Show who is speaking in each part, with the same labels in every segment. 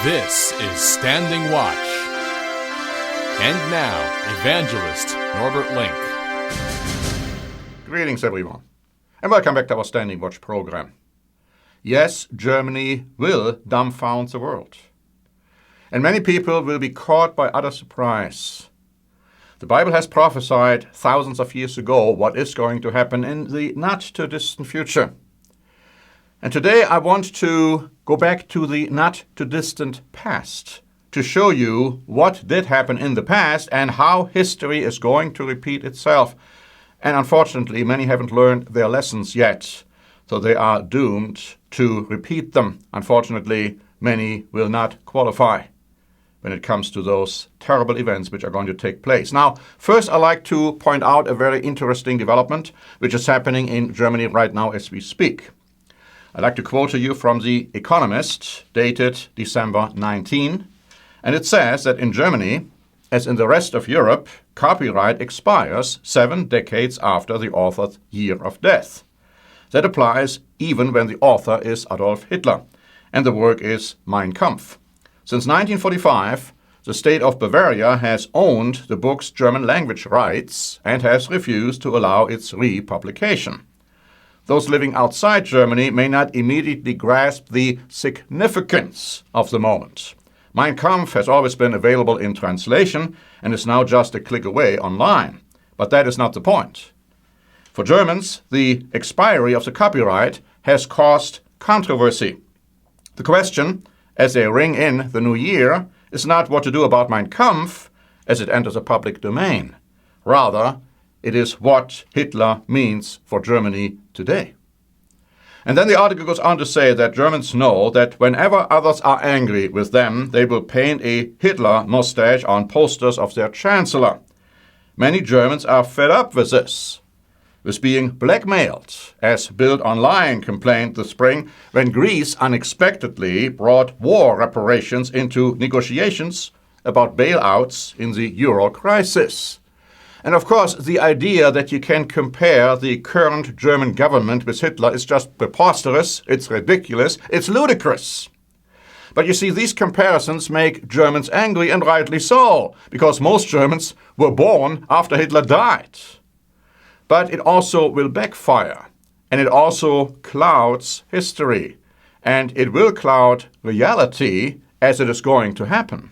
Speaker 1: This is Standing Watch. And now, Evangelist Norbert Link.
Speaker 2: Greetings, everyone, and welcome back to our Standing Watch program. Yes, Germany will dumbfound the world. And many people will be caught by utter surprise. The Bible has prophesied thousands of years ago what is going to happen in the not-too-distant future. And today I want to go back to the not-too-distant past to show you what did happen in the past and how history is going to repeat itself. And unfortunately, many haven't learned their lessons yet, so they are doomed to repeat them. Unfortunately, many will not qualify when it comes to those terrible events which are going to take place. Now, first I'd like to point out a very interesting development which is happening in Germany right now as we speak. I'd like to quote to you from The Economist, dated December 19, and it says that in Germany, as in the rest of Europe, copyright expires 7 decades after the author's year of death. That applies even when the author is Adolf Hitler, and the work is Mein Kampf. Since 1945, the state of Bavaria has owned the book's German language rights and has refused to allow its republication. Those living outside Germany may not immediately grasp the significance of the moment. Mein Kampf has always been available in translation and is now just a click away online. But that is not the point. For Germans, the expiry of the copyright has caused controversy. The question, as they ring in the new year, is not what to do about Mein Kampf as it enters a public domain. Rather, it is what Hitler means for Germany today. And then the article goes on to say that Germans know that whenever others are angry with them, they will paint a Hitler mustache on posters of their chancellor. Many Germans are fed up with this, with being blackmailed, as Bild Online complained this spring when Greece unexpectedly brought war reparations into negotiations about bailouts in the euro crisis. And of course, the idea that you can compare the current German government with Hitler is just preposterous, it's ridiculous, it's ludicrous. But you see, these comparisons make Germans angry, and rightly so, because most Germans were born after Hitler died. But it also will backfire, and it also clouds history, and it will cloud reality as it is going to happen.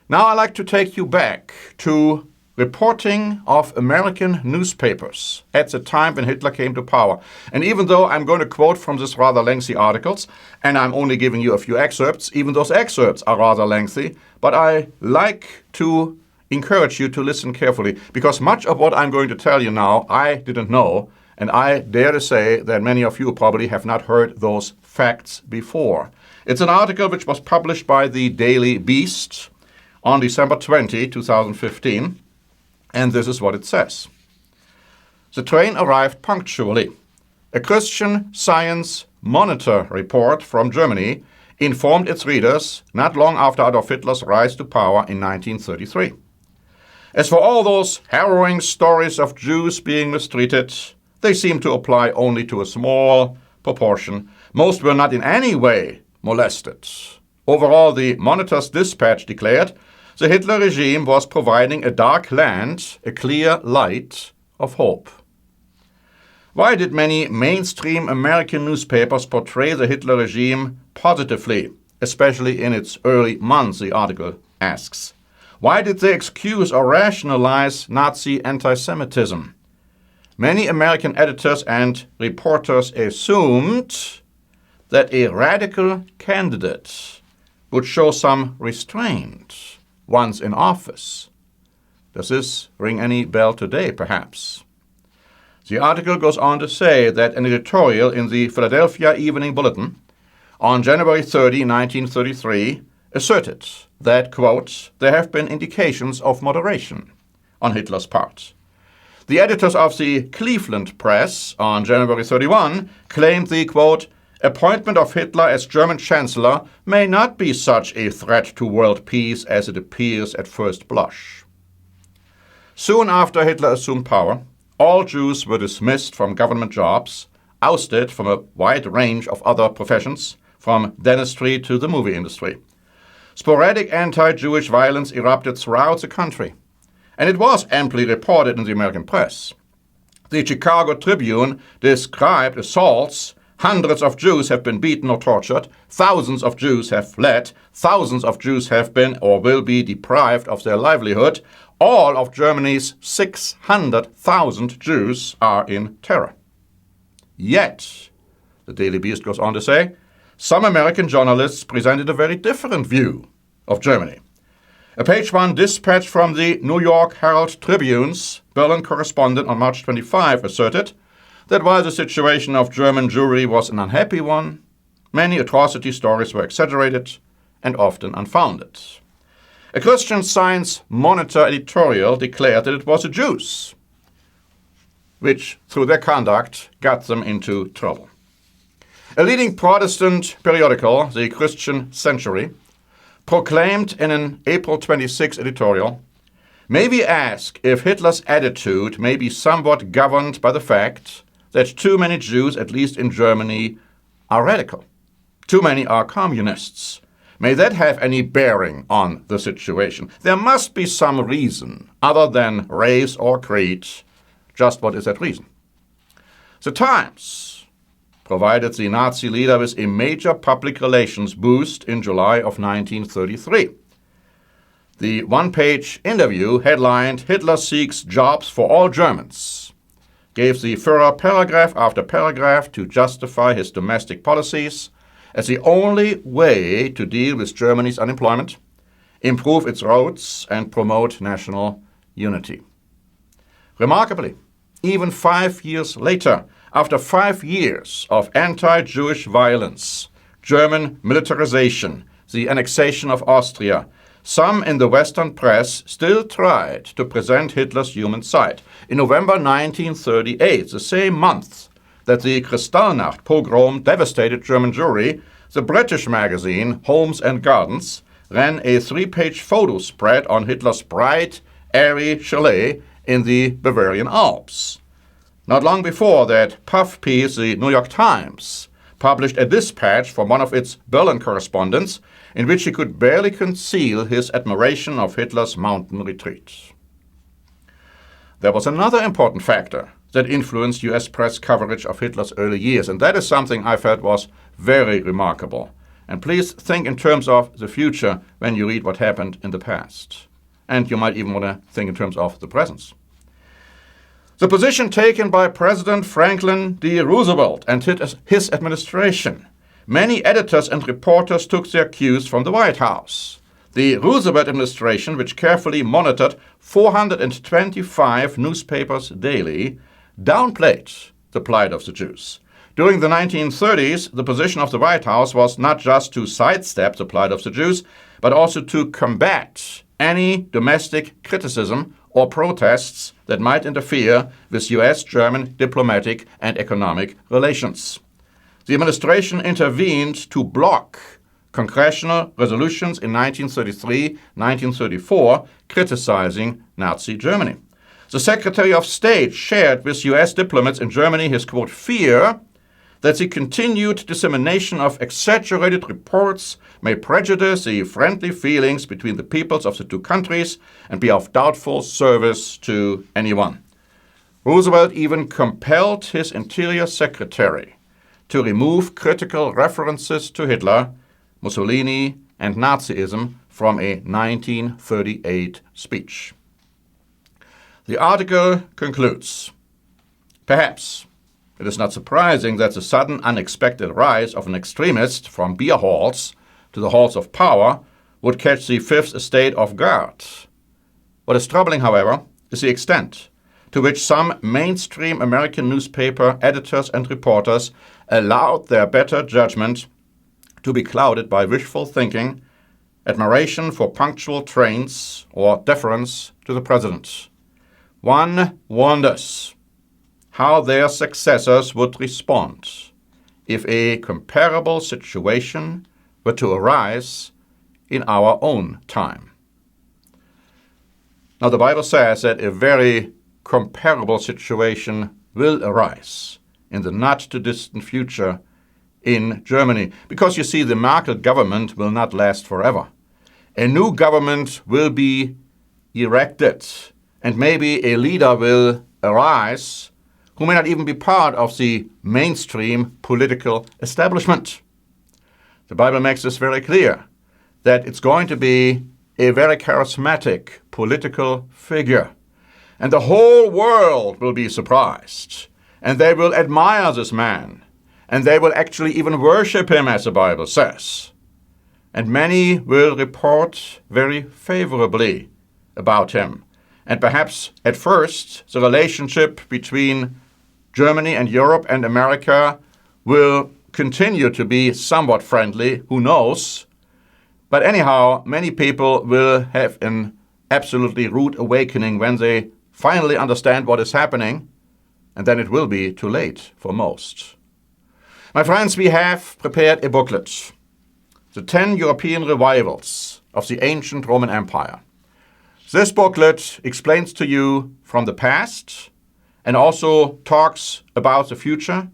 Speaker 2: Now I'd like to take you back to reporting of American newspapers at the time when Hitler came to power. And even though I'm going to quote from this rather lengthy articles, and I'm only giving you a few excerpts, even those excerpts are rather lengthy, but I like to encourage you to listen carefully, because much of what I'm going to tell you now I didn't know, and I dare to say that many of you probably have not heard those facts before. It's an article which was published by the Daily Beast on December 20, 2015, and this is what it says. The train arrived punctually. A Christian Science Monitor report from Germany informed its readers not long after Adolf Hitler's rise to power in 1933. As for all those harrowing stories of Jews being mistreated, they seem to apply only to a small proportion. Most were not in any way molested. Overall, the Monitor's dispatch declared the Hitler regime was providing a dark land, a clear light of hope. Why did many mainstream American newspapers portray the Hitler regime positively, especially in its early months, the article asks? Why did they excuse or rationalize Nazi anti-Semitism? Many American editors and reporters assumed that a radical candidate would show some restraint once in office. Does this ring any bell today, perhaps? The article goes on to say that an editorial in the Philadelphia Evening Bulletin on January 30, 1933, asserted that, quote, there have been indications of moderation on Hitler's part. The editors of the Cleveland Press on January 31 claimed the, quote, appointment of Hitler as German Chancellor may not be such a threat to world peace as it appears at first blush. Soon after Hitler assumed power, all Jews were dismissed from government jobs, ousted from a wide range of other professions, from dentistry to the movie industry. Sporadic anti-Jewish violence erupted throughout the country, and it was amply reported in the American press. The Chicago Tribune described assaults. Hundreds of Jews have been beaten or tortured. Thousands of Jews have fled. Thousands of Jews have been or will be deprived of their livelihood. All of Germany's 600,000 Jews are in terror. Yet, the Daily Beast goes on to say, some American journalists presented a very different view of Germany. A page-one dispatch from the New York Herald Tribune's Berlin correspondent on March 25 asserted that while the situation of German Jewry was an unhappy one, many atrocity stories were exaggerated and often unfounded. A Christian Science Monitor editorial declared that it was the Jews which, through their conduct, got them into trouble. A leading Protestant periodical, the Christian Century, proclaimed in an April 26 editorial, "May we ask if Hitler's attitude may be somewhat governed by the fact that too many Jews, at least in Germany, are radical. Too many are communists. May that have any bearing on the situation? There must be some reason other than race or creed. Just what is that reason?" The Times provided the Nazi leader with a major public relations boost in July of 1933. The one-page interview, headlined "Hitler Seeks Jobs for All Germans," gave the Führer paragraph after paragraph to justify his domestic policies as the only way to deal with Germany's unemployment, improve its roads, and promote national unity. Remarkably, even 5 years later, after 5 years of anti-Jewish violence, German militarization, the annexation of Austria, some in the Western press still tried to present Hitler's human side. In November 1938, the same month that the Kristallnacht pogrom devastated German Jewry, the British magazine Homes and Gardens ran a 3-page photo spread on Hitler's bright, airy chalet in the Bavarian Alps. Not long before that, puff piece, the New York Times published a dispatch from one of its Berlin correspondents in which he could barely conceal his admiration of Hitler's mountain retreat. There was another important factor that influenced US press coverage of Hitler's early years, and that is something I felt was very remarkable. And please think in terms of the future when you read what happened in the past. And you might even want to think in terms of the present. The position taken by President Franklin D. Roosevelt and his administration. Many editors and reporters took their cues from the White House. The Roosevelt administration, which carefully monitored 425 newspapers daily, downplayed the plight of the Jews. During the 1930s, the position of the White House was not just to sidestep the plight of the Jews, but also to combat any domestic criticism or protests that might interfere with US-German diplomatic and economic relations. The administration intervened to block congressional resolutions in 1933-1934 criticizing Nazi Germany. The Secretary of State shared with US diplomats in Germany his, quote, fear that the continued dissemination of exaggerated reports may prejudice the friendly feelings between the peoples of the two countries and be of doubtful service to anyone. Roosevelt even compelled his Interior Secretary to remove critical references to Hitler, Mussolini, and Nazism from a 1938 speech. The article concludes, perhaps it is not surprising that the sudden unexpected rise of an extremist from beer halls to the halls of power would catch the Fifth Estate off guard. What is troubling, however, is the extent to which some mainstream American newspaper editors and reporters allowed their better judgment to be clouded by wishful thinking, admiration for punctual trains, or deference to the president. One wonders how their successors would respond if a comparable situation were to arise in our own time. Now, the Bible says that a very comparable situation will arise in the not-too-distant future in Germany. Because you see, the Merkel government will not last forever. A new government will be erected, and maybe a leader will arise who may not even be part of the mainstream political establishment. The Bible makes this very clear, that it's going to be a very charismatic political figure. And the whole world will be surprised, and they will admire this man, and they will actually even worship him, as the Bible says. And many will report very favorably about him. And perhaps at first the relationship between Germany and Europe and America will continue to be somewhat friendly, who knows? But anyhow, many people will have an absolutely rude awakening when they finally understand what is happening, and then it will be too late for most. My friends, we have prepared a booklet, The 10 European Revivals of the Ancient Roman Empire. This booklet explains to you from the past and also talks about the future,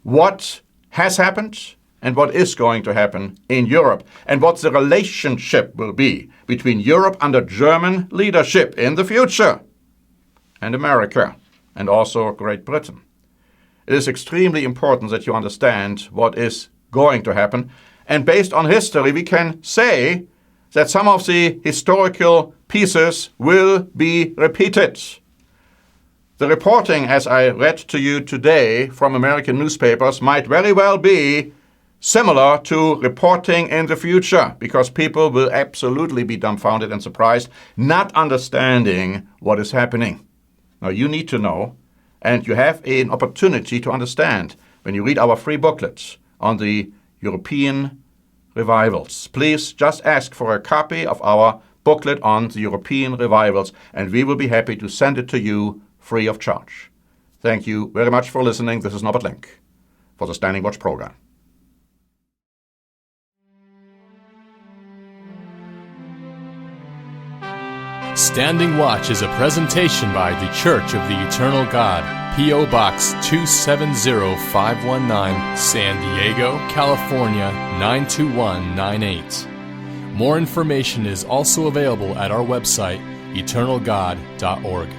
Speaker 2: what has happened and what is going to happen in Europe, and what the relationship will be between Europe under German leadership in the future and America and also Great Britain. It is extremely important that you understand what is going to happen, and based on history we can say that some of the historical pieces will be repeated. The reporting, as I read to you today from American newspapers, might very well be similar to reporting in the future, because people will absolutely be dumbfounded and surprised, not understanding what is happening. Now, you need to know, and you have an opportunity to understand when you read our free booklets on the European revivals. Please just ask for a copy of our booklet on the European revivals, and we will be happy to send it to you free of charge. Thank you very much for listening. This is Norbert Link for the Standing Watch program.
Speaker 1: Standing Watch is a presentation by The Church of the Eternal God, P.O. Box 270519, San Diego, California 92198. More information is also available at our website, eternalgod.org.